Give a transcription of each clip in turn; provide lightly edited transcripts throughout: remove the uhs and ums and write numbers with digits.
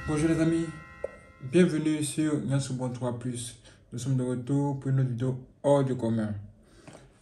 Bonjour les amis, bienvenue sur Nyasubon 3+. Nous sommes de retour pour une autre vidéo hors du commun.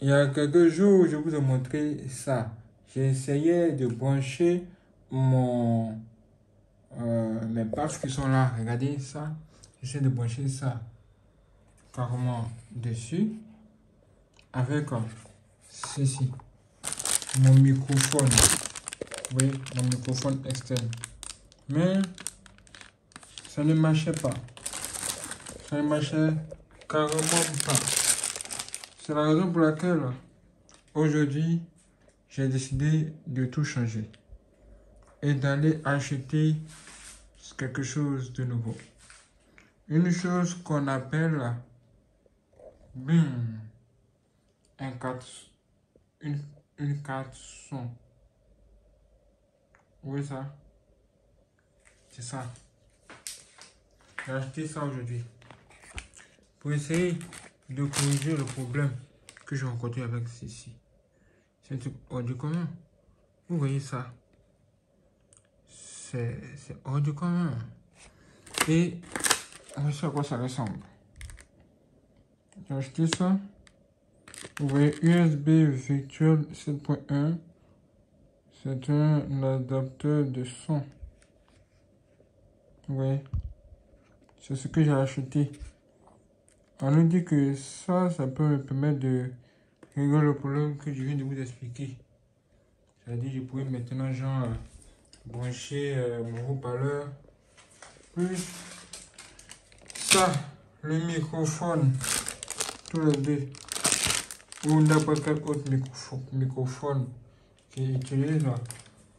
Il y a quelques jours, je vous ai montré ça. J'ai essayé de brancher mes baffes qui sont là. Regardez ça. J'essaie de brancher ça carrément dessus avec ceci, mon microphone. Vous voyez, mon microphone externe. Mais ça ne marchait pas. Ça ne marchait carrément pas. C'est la raison pour laquelle aujourd'hui j'ai décidé de tout changer et d'aller acheter quelque chose de nouveau. Une chose qu'on appelle une carte son. Oui, ça. C'est ça. J'ai acheté ça aujourd'hui pour essayer de corriger le problème que j'ai rencontré avec ceci. C'est un truc hors du commun. Vous voyez ça? C'est hors du commun. Et on sait à quoi ça ressemble. J'ai acheté ça. Vous voyez, USB virtuel 7.1. C'est un adapteur de son. Vous voyez? C'est ce que j'ai acheté. On nous dit que ça peut me permettre de régler le problème que je viens de vous expliquer. C'est-à-dire que je pourrais maintenant genre brancher mon haut-parleur. Puis ça, le microphone, tous les deux, ou n'importe quel autre microphone qui utilise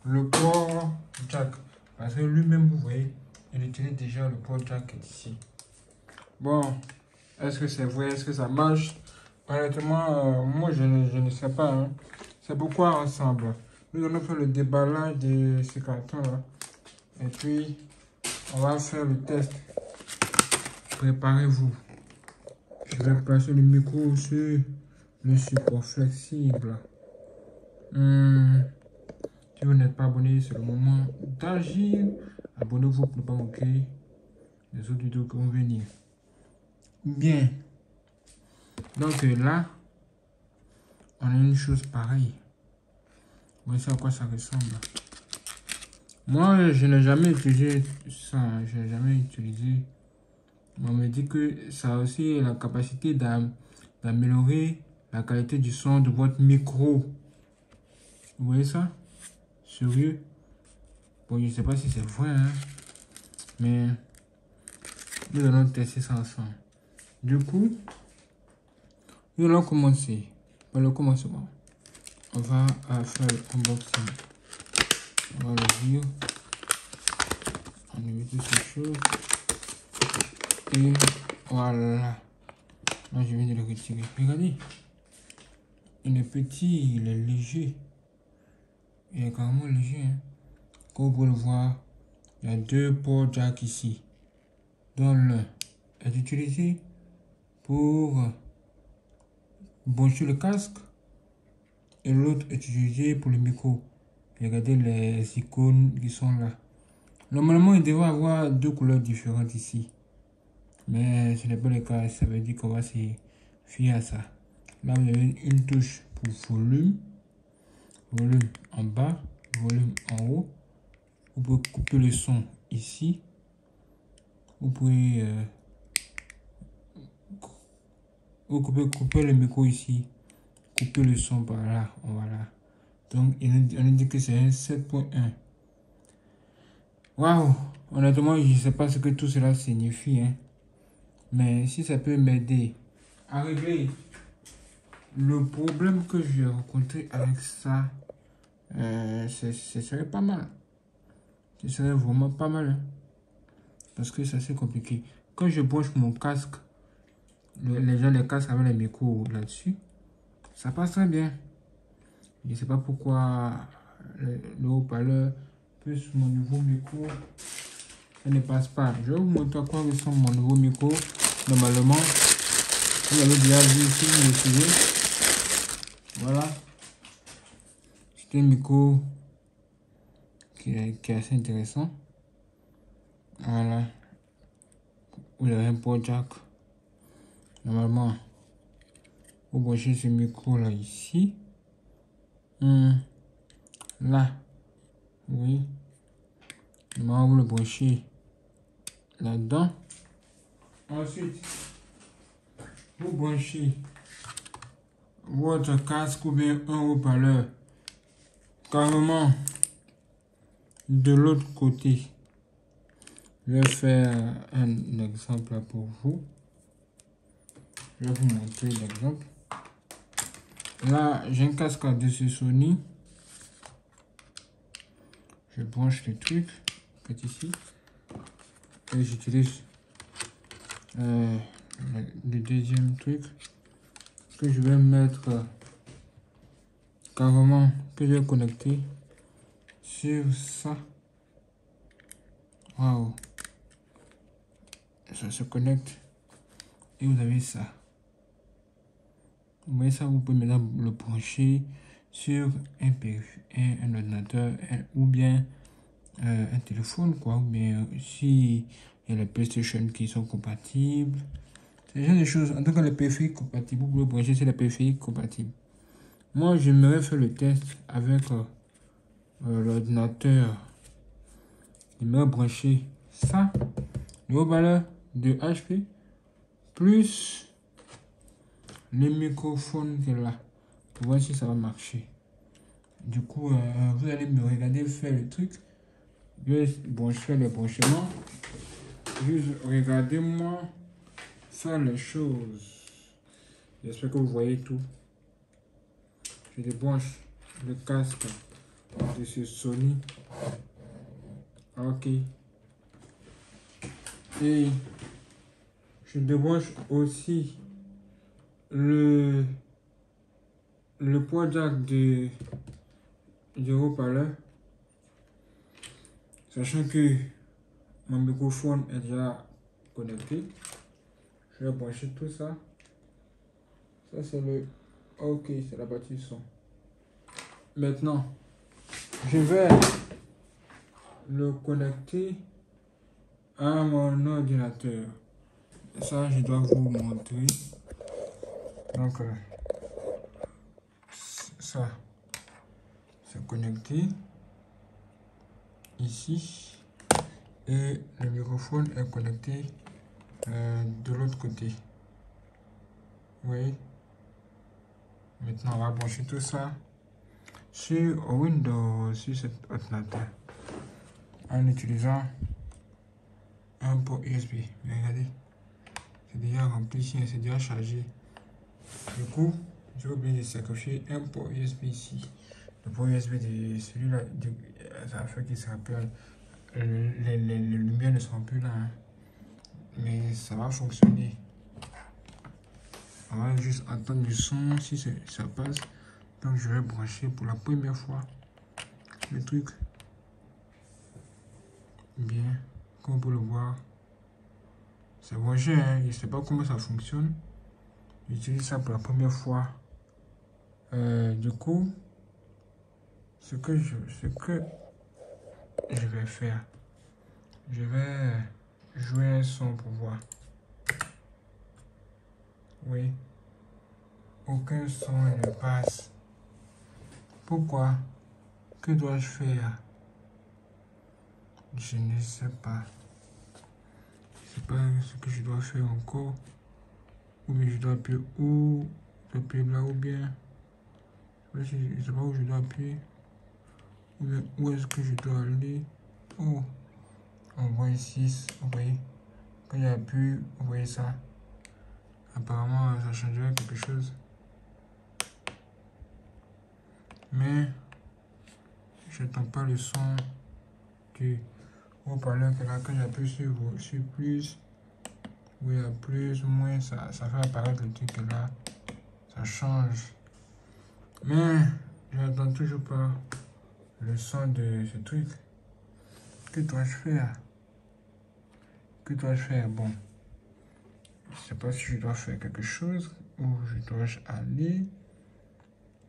le port jack. Parce que lui-même, vous voyez, il utilise déjà le port jack ici. Bon, est-ce que c'est vrai? Est-ce que ça marche? Honnêtement, moi je ne sais pas. Hein. C'est pourquoi ensemble. Nous allons faire le déballage de ce carton-là. Et puis, on va faire le test. Préparez-vous. Je vais placer le micro sur le support flexible. Si vous n'êtes pas abonné, c'est le moment d'agir. Abonnez-vous pour ne pas manquer les autres vidéos qui vont venir. Bien. Donc là, on a une chose pareille. Vous voyez à quoi ça ressemble. Moi, je n'ai jamais utilisé ça. Je n'ai jamais utilisé. On me dit que ça a aussi la capacité d'améliorer la qualité du son de votre micro. Vous voyez ça? Sérieux? Bon, je ne sais pas si c'est vrai, hein, mais nous allons tester ça ensemble. Du coup, nous allons commencer par le commencement. On va faire l'unboxing. On va le dire. On met toutes ces choses. Et voilà. Là, je viens de le retirer. Regardez. Il est petit, il est léger. Il est carrément léger. Hein. Comme vous pouvez le voir, il y a deux ports jack ici. Dont l'un est utilisé pour brancher le casque. Et l'autre est utilisé pour le micro. Regardez les icônes qui sont là. Normalement, il devrait avoir deux couleurs différentes ici. Mais ce n'est pas le cas. Ça veut dire qu'on va se fier à ça. Là, vous avez une touche pour volume. Volume en bas. Volume en haut. Vous pouvez couper le son ici. Vous pouvez couper le micro ici. Couper le son par là. Voilà. Donc, on nous dit que c'est un 7.1. Waouh! Honnêtement, je ne sais pas ce que tout cela signifie. Hein. Mais si ça peut m'aider à régler le problème que j'ai rencontré avec ça, ce serait pas mal. Ce serait vraiment pas mal. Hein. Parce que c'est assez compliqué. Quand je branche mon casque, les casques avec les micros là-dessus, ça passe très bien. Je ne sais pas pourquoi le haut-parleur plus mon nouveau micro, ça ne passe pas. Je vais vous montrer à quoi ressemble mon nouveau micro. Normalement, vous l'avez déjà vu ici, vous le voilà. C'est un micro qui est assez intéressant. Voilà. Vous avez un port jack. Normalement, vous branchez ce micro là ici. Là. Oui. Normalement, vous le branchez là-dedans. Ensuite, vous branchez votre casque ou bien un haut-parleur carrément de l'autre côté. Je vais faire un exemple pour vous. Je vais vous montrer l'exemple. Là, j'ai un casque de chez Sony. Je branche le truc, ici. Et j'utilise le deuxième truc que je vais mettre carrément, que je vais connecter sur ça. Waouh! Ça se connecte et vous avez ça. Vous voyez ça, vous pouvez maintenant le brancher sur un ordinateur ou bien un téléphone, quoi. Ou bien si il y a les PlayStation qui sont compatibles. C'est le genre de choses. En tout cas, les périphériques compatibles, vous pouvez brancher sur les périphériques compatibles. Moi, j'aimerais faire le test avec l'ordinateur. J'aimerais brancher ça, le haut-parleur de HP, plus le microphone qui est là, pour voir si ça va marcher. Du coup, vous allez me regarder faire le truc. Je fais le branchement. Juste regardez-moi faire les choses. J'espère que vous voyez tout. Je débranche le casque de ce Sony. Ok. Et je débranche aussi le port jack du haut-parleur. Sachant que mon microphone est déjà connecté. Je vais brancher tout ça. Ça c'est le... Ok, c'est la partie son. Maintenant, je vais le connecter à mon ordinateur. Ça, je dois vous montrer. Donc, ça, c'est connecté ici. Et le microphone est connecté de l'autre côté. Vous voyez? Maintenant, on va brancher tout ça sur Windows, sur cet ordinateur, en utilisant un port USB. Mais regardez, c'est déjà rempli ici, c'est déjà chargé. Du coup, j'ai oublié de sacrifier un port USB ici. Le port USB de celui-là, ça fait qu'il se rappelle. Les lumières ne sont plus là, hein. Mais ça va fonctionner. On va juste attendre le son si ça passe. Donc je vais brancher pour la première fois le truc. Bien, comme on peut le voir, c'est branché, hein. Je ne sais pas comment ça fonctionne. J'utilise ça pour la première fois. Du coup, ce que je vais faire, je vais jouer un son pour voir. Oui, aucun son ne passe. Pourquoi? Que dois-je faire? Je ne sais pas. Je ne sais pas ce que je dois faire encore. Ou bien je dois appuyer où? Je dois appuyer là ou bien. Je ne sais pas où je dois appuyer. Ou bien où est-ce que je dois aller? Oh, on voit ici, vous voyez. Quand j'appuie, vous voyez ça. Apparemment, ça changerait quelque chose. Mais je n'entends pas le son du haut-parleur que là. Quand j'appuie sur plus, oui, à plus, moins, ça fait apparaître le truc là. Ça change. Mais je n'entends toujours pas le son de ce truc. Que dois-je faire? Que dois-je faire? Bon, je ne sais pas si je dois faire quelque chose ou je dois aller.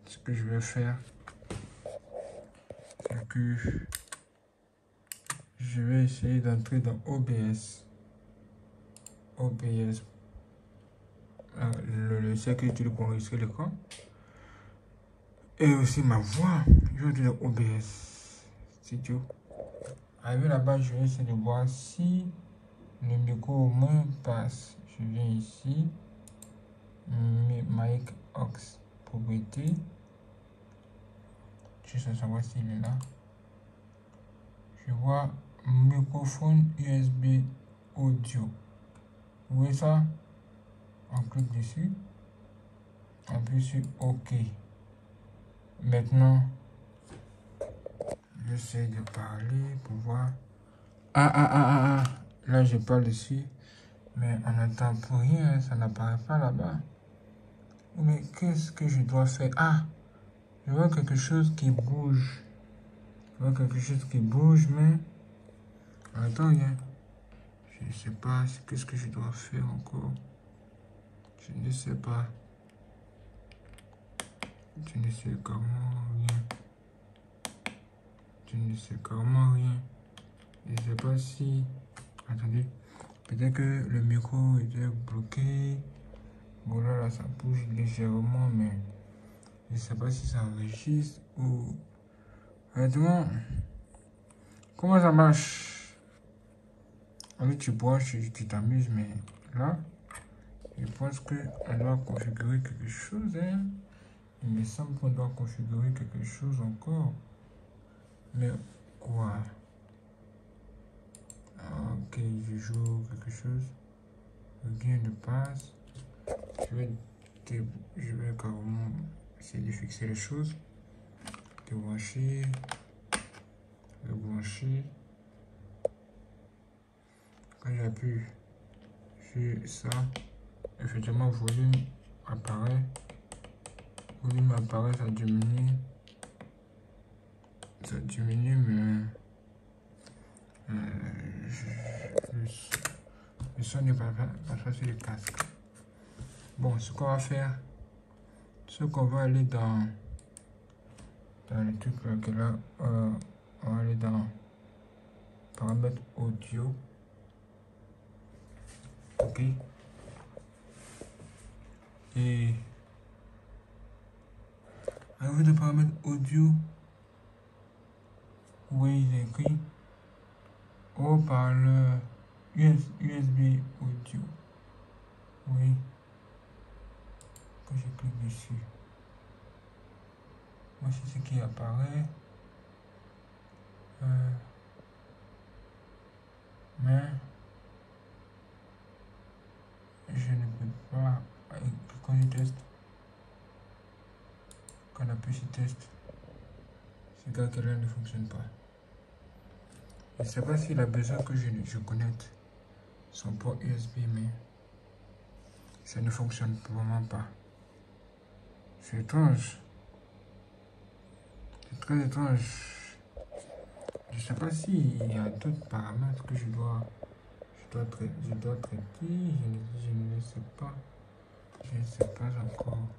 Ce que je vais faire, c'est que je vais essayer d'entrer dans OBS. OBS. Le logiciel que j'utilise pour enregistrer l'écran. Et aussi ma voix. Je vais utiliser OBS Studio. Arrivé là-bas, je vais essayer de voir si le micro au moins passe. Je viens ici. Mic aux. Propriété. Je vais savoir s'il est là. Je vois microphone USB audio. Vous voyez ça? On clique dessus. On appuie sur OK. Maintenant, j'essaie de parler pour voir. Là, je parle dessus. Mais on n'entend plus rien. Ça n'apparaît pas là-bas. Mais qu'est-ce que je dois faire? Ah! Je vois quelque chose qui bouge. Je vois quelque chose qui bouge, mais... Attends, rien. Je ne sais pas. Qu'est-ce que je dois faire encore? Je ne sais pas. Je ne sais comment rien. Je ne sais comment rien. Je ne sais pas si... Attendez. Peut-être que le micro était bloqué. Voilà, là, ça bouge légèrement, mais... Je ne sais pas si ça enregistre ou... Honnêtement... Comment ça marche? Allez, tu branches, tu t'amuses, mais là... Je pense qu'on doit configurer quelque chose, hein. Il me semble qu'on doit configurer quelque chose encore. Mais quoi? Ok, je joue quelque chose. Rien ne passe. Je vais carrément essayer de fixer les choses. Débrancher. Rebrancher. Quand j'appuie sur ça, effectivement, volume apparaît. Volume apparaît, ça diminue. Ça diminue, mais... le son n'est pas sur le casque. Bon, ce qu'on va faire, c'est qu'on va aller dans le truc là, on va aller dans paramètres audio. Ok. Et arrivé dans paramètres audio, oui, j'ai écrit haut-parleur USB audio. Oui. Quand je clique dessus, voici ce qui apparaît. Mais je ne peux pas. Quand je teste, quand on appuie sur test, c'est là que là ne fonctionne pas. Je ne sais pas s'il a besoin que je connecte son port USB, mais ça ne fonctionne vraiment pas. C'est étrange. C'est très étrange. Je ne sais pas s'il y a d'autres paramètres que je dois traiter. Je ne sais pas. Je ne sais pas encore.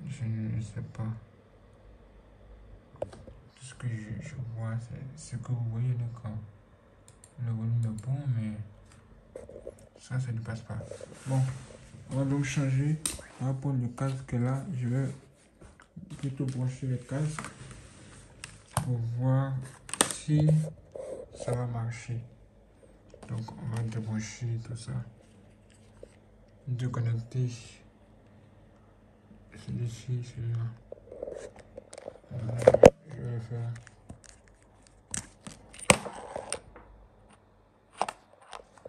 Je ne sais pas. Tout ce que je vois, c'est ce que vous voyez l'écran. Le volume est bon, mais ça ne passe pas. Bon, on va donc changer. On va prendre le casque là. Je vais plutôt brancher le casque pour voir si ça va marcher. Donc, on va débrancher tout ça. Déconnecter celui-ci, celui-là. Je vais faire.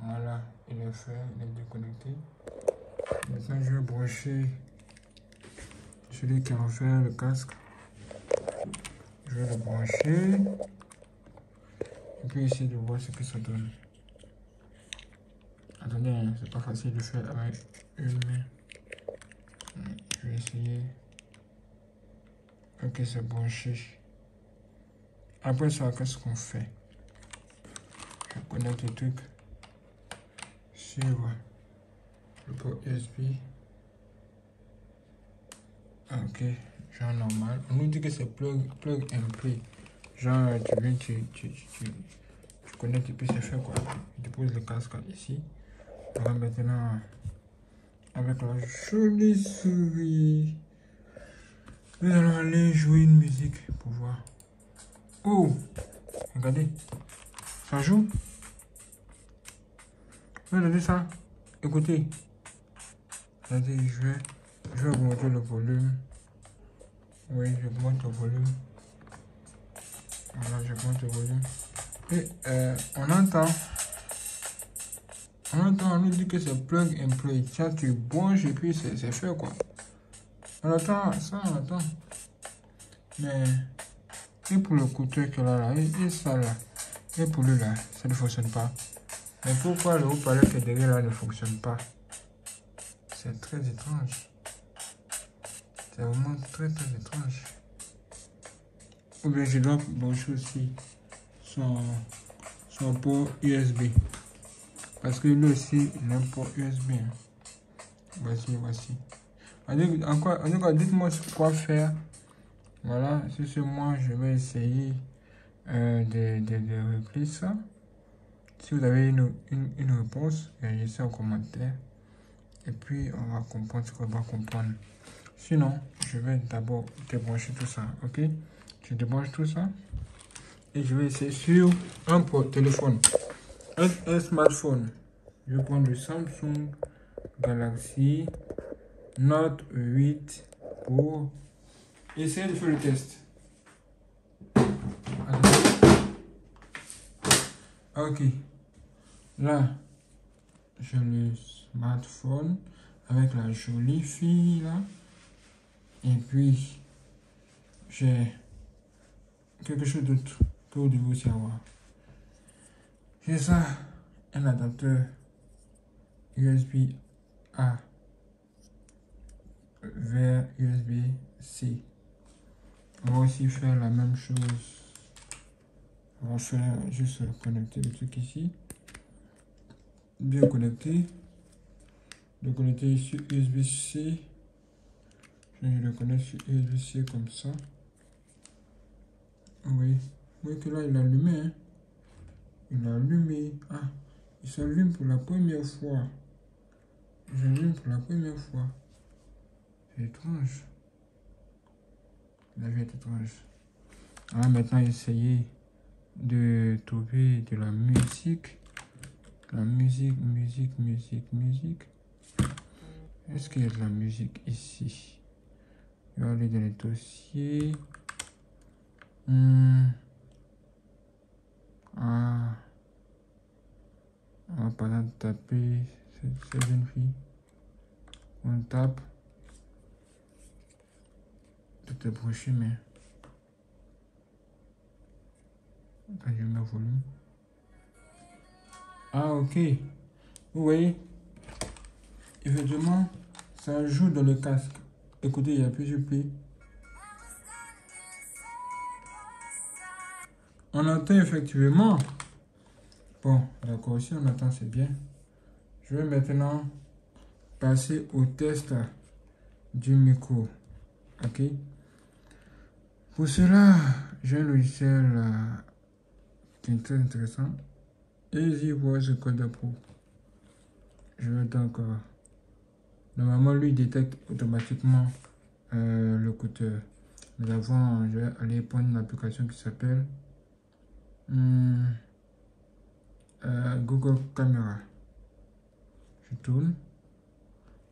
Voilà, il est fait, il est déconnecté. Maintenant, je vais brancher celui qui a offert le casque. Je vais le brancher. Et puis essayer de voir ce que ça donne. Attendez, hein, c'est pas facile de faire avec une main. Je vais essayer. Ok, c'est branché. Après ça, qu'est-ce qu'on fait? Je connecte le truc sur le port USB. Ok, genre normal. On nous dit que c'est plug and play. Genre, tu viens, tu connectes et puis c'est fait quoi. Tu poses le casque ici. On va maintenant, avec la jolie souris, nous allons aller jouer une musique pour voir. Oh, regardez, ça joue. Regardez ça. Écoutez. Regardez, je vais augmenter le volume. Oui, j'augmente le volume. Voilà, j'augmente le volume. Et on nous dit que c'est plug and play. Tiens, tu branches et puis c'est fait quoi. On entend ça, on entend. Mais, et pour le couteau que là, et ça là, et pour lui là, ça ne fonctionne pas. Mais pourquoi le haut-parleur qui est derrière là ne fonctionne pas? C'est très étrange. C'est vraiment très étrange. Ou bien je dois brancher aussi son port USB. Parce que lui aussi, il a un port USB. Hein. Voici. Encore, dites-moi quoi faire. Voilà, si c'est moi, je vais essayer de régler ça. Si vous avez une réponse, réagissez en commentaire. Et puis, on va comprendre ce qu'on va comprendre. Sinon, je vais d'abord débrancher tout ça, ok? Je débranche tout ça. Et je vais essayer sur un téléphone. Un smartphone. Je vais prendre le Samsung Galaxy Note 8 pour essayer de faire le test. Ok. Là, j'ai le smartphone avec la jolie fille là. Et puis, j'ai quelque chose d'autre que vous devez aussi avoir. J'ai ça, un adapteur USB-A vers USB-C. On va aussi faire la même chose. On va faire juste connecter le truc ici. Bien connecté. Le connecter ici USB-C. Je le connecte sur USB-C comme ça. Oui. Oui que là il a allumé. Hein. Il a allumé. Ah, il s'allume pour la première fois. J'allume pour la première fois. C'est étrange. La vie est étrange. On va maintenant essayer de trouver de la musique. La musique. Est-ce qu'il y a de la musique ici? Je vais aller dans les dossiers. Ah. On va par exemple taper cette jeune fille. On tape. Tout est branché, mais... Attends, je mets le volume. Ah, ok. Vous voyez, effectivement, ça joue dans le casque. Écoutez, il y a plusieurs plis. On entend effectivement. Bon, d'accord, si on entend, c'est bien. Je vais maintenant passer au test du micro. Ok. Pour cela, j'ai un logiciel qui est très intéressant. Easy Voice Recorder Pro. Je vais donc... normalement, lui détecte automatiquement le cutter. Mais avant, je vais aller prendre une application qui s'appelle Google Camera. Je tourne.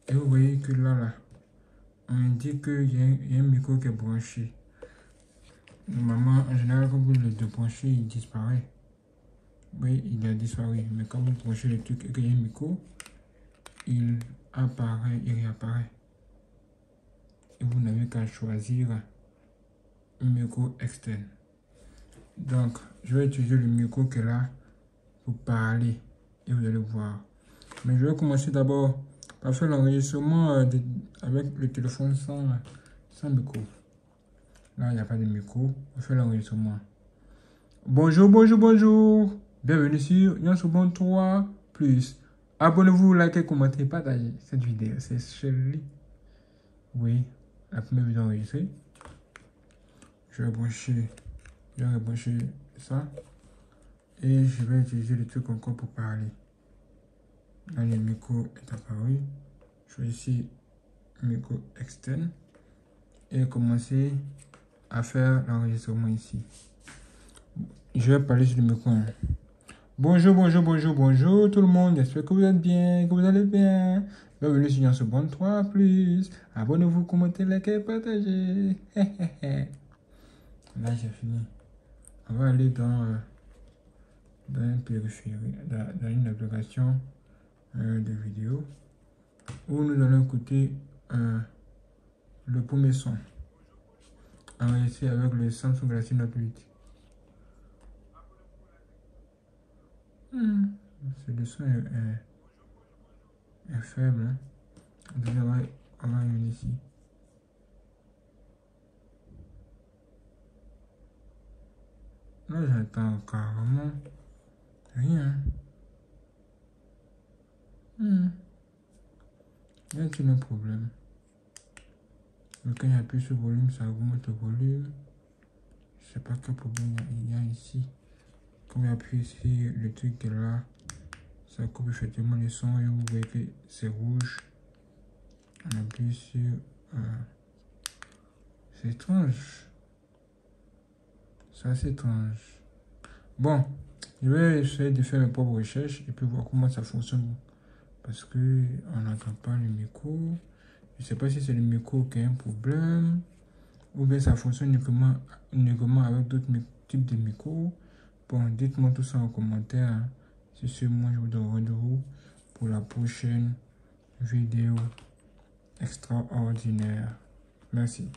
Et vous voyez que là, on indique qu'il y a un micro qui est branché. Normalement, en général, quand vous le débranchez, il disparaît. Oui, il a disparu. Mais quand vous branchez le truc et qu'il y a un micro, il apparaît, il réapparaît. Et vous n'avez qu'à choisir un micro externe. Donc, je vais utiliser le micro qui est là pour parler. Et vous allez voir. Mais je vais commencer d'abord par faire l'enregistrement avec le téléphone sans micro. Là, il n'y a pas de micro. On fait l'enregistrement. Bonjour. Bienvenue sur Yansobon 3 Plus. Abonnez-vous, likez, commentez, partagez cette vidéo. C'est joli. Oui, la première vidéo enregistrée. Je vais brancher Je vais brancher ça. Et je vais utiliser le truc encore pour parler. Là, le micro est apparu. Je vais ici, micro externe. Et commencer à faire l'enregistrement ici. Je vais parler sur le micro. Bonjour, bonjour, bonjour, bonjour tout le monde. J'espère que vous êtes bien, que vous allez bien. Bienvenue sur Nyan Sobonne 3+. Abonnez-vous, commentez, likez, partagez. Là, j'ai fini. On va aller dans un périphérique, dans une application de vidéo où nous allons écouter le premier son enregistré avec le Samsung Galaxy Note 8. Le son est faible. Hein. Donc, on va aller ici. Là, j'entends carrément rien. Y a-t-il un problème? Mais quand j'appuie sur volume, ça augmente le volume. Je sais pas quel problème il y a ici. Quand j'appuie sur le truc qui est là, ça coupe effectivement le son et vous voyez que c'est rouge. On appuie sur... c'est étrange. C'est assez étrange. Bon, je vais essayer de faire mes propres recherches et puis voir comment ça fonctionne. Parce que on n'entend pas le micro. Je ne sais pas si c'est le micro qui a un problème. Ou bien ça fonctionne uniquement avec d'autres types de micros. Bon, dites-moi tout ça en commentaire. C'est ce moi je vous donne rendez-vous pour la prochaine vidéo extraordinaire. Merci.